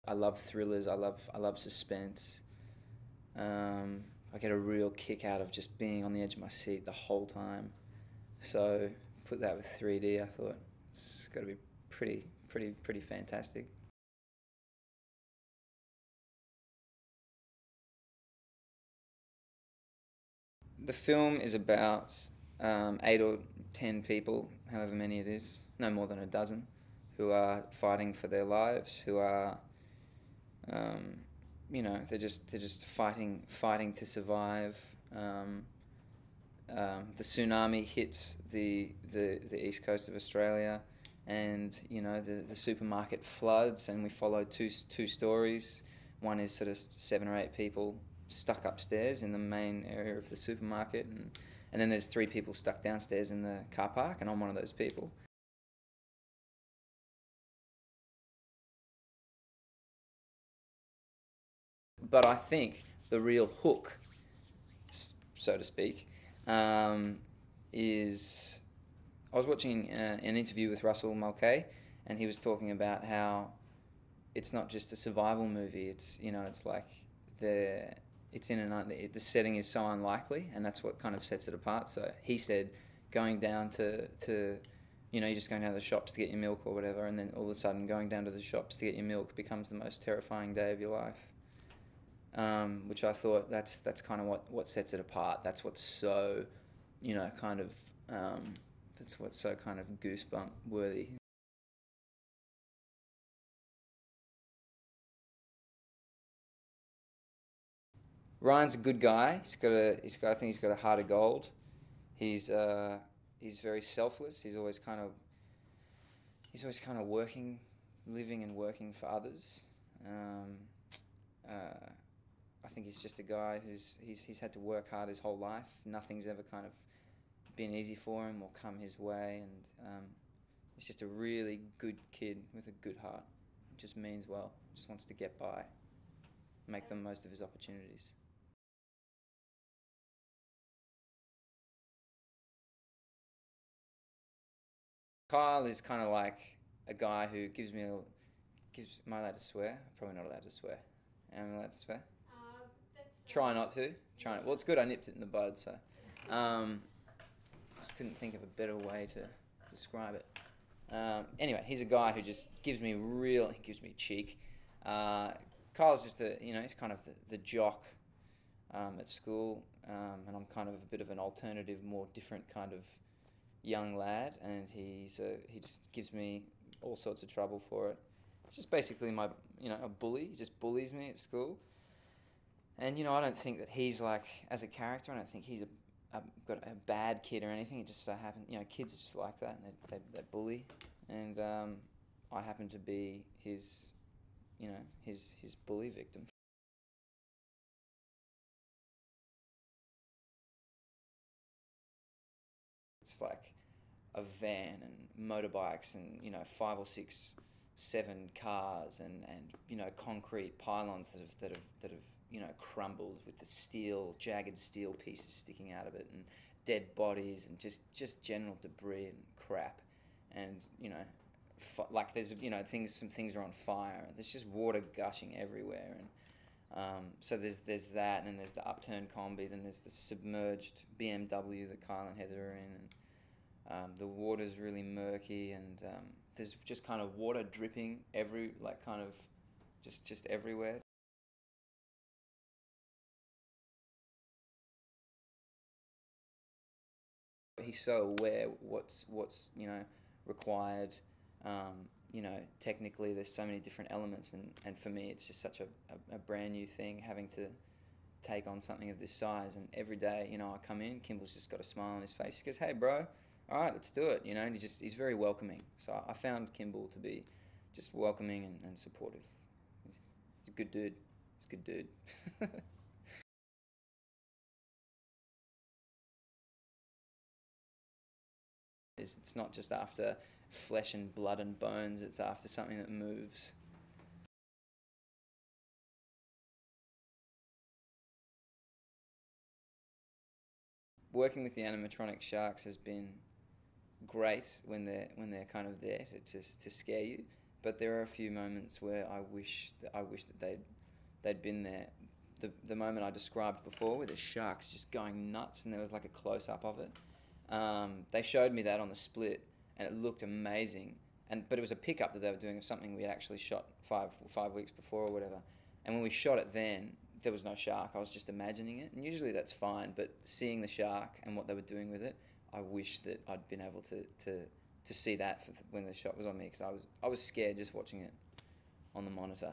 I love thrillers. I love suspense. I get a real kick out of just being on the edge of my seat the whole time. So put that with 3D, I thought it's got to be pretty fantastic. The film is about 8 or 10 people, however many it is, no more than a dozen, who are fighting for their lives, who are, they're just fighting to survive. The tsunami hits the east coast of Australia, and the supermarket floods, and we follow two stories. One is sort of 7 or 8 people stuck upstairs in the main area of the supermarket, and then there's 3 people stuck downstairs in the car park, and I'm one of those people. But I think the real hook, so to speak, is I was watching an interview with Russell Mulcahy, and he was talking about how it's not just a survival movie. It's like the setting is so unlikely, and that's what kind of sets it apart. So he said, going down to you're just going down to the shops to get your milk or whatever, and then all of a sudden going down to the shops to get your milk becomes the most terrifying day of your life. Which I thought that's kind of what sets it apart. That's what's so, that's what's so kind of goosebump worthy. Ryan's a good guy. I think he's got a heart of gold. He's very selfless. He's always kind of living and working for others. I think he's just a guy he's had to work hard his whole life. Nothing's ever kind of been easy for him or come his way, and he's just a really good kid with a good heart. Just means well. Just wants to get by, make the most of his opportunities. Kyle is kind of like a guy who am I allowed to swear? Probably not allowed to swear. Am I allowed to swear? Try not to. Well, it's good I nipped it in the bud, so. Just couldn't think of a better way to describe it. Anyway, he's a guy who just gives me cheek. Kyle's just he's kind of the jock at school, and I'm kind of a bit of an alternative, more different kind of young lad, and he just gives me all sorts of trouble for it. It's just basically a bully. He just bullies me at school. And I don't think that he's like, as a character, I don't think he's got a bad kid or anything. It just so happens, kids are just like that, and they bully. And I happen to be his bully victim. It's like a van and motorbikes and 5 or 6, 7 cars and concrete pylons that have crumbled with the jagged steel pieces sticking out of it, and dead bodies, and just general debris and crap, and like there's some things are on fire. There's just water gushing everywhere, and so there's that, and then there's the upturned combi, then there's the submerged BMW that Kyle and Heather are in, and the water's really murky, and there's just kind of water dripping just everywhere. He's so aware what's required. Technically there's so many different elements, and for me it's just such a brand new thing having to take on something of this size. And every day, I come in, Kimble's just got a smile on his face. He goes, "Hey bro, all right, let's do it." And he's very welcoming. So I found Kimble to be just welcoming and supportive. He's a good dude. He's a good dude. It's not just after flesh and blood and bones, it's after something that moves. Working with the animatronic sharks has been great when they're kind of there to scare you, but there are a few moments where I wish that they'd been there. The moment I described before, where the shark's just going nuts, and there was like a close up of it. They showed me that on the split, and it looked amazing. But it was a pickup that they were doing of something we had actually shot five weeks before or whatever. And when we shot it then, there was no shark. I was just imagining it, and usually that's fine. But seeing the shark and what they were doing with it, I wish that I'd been able to see that when the shot was on me, because I was scared just watching it on the monitor.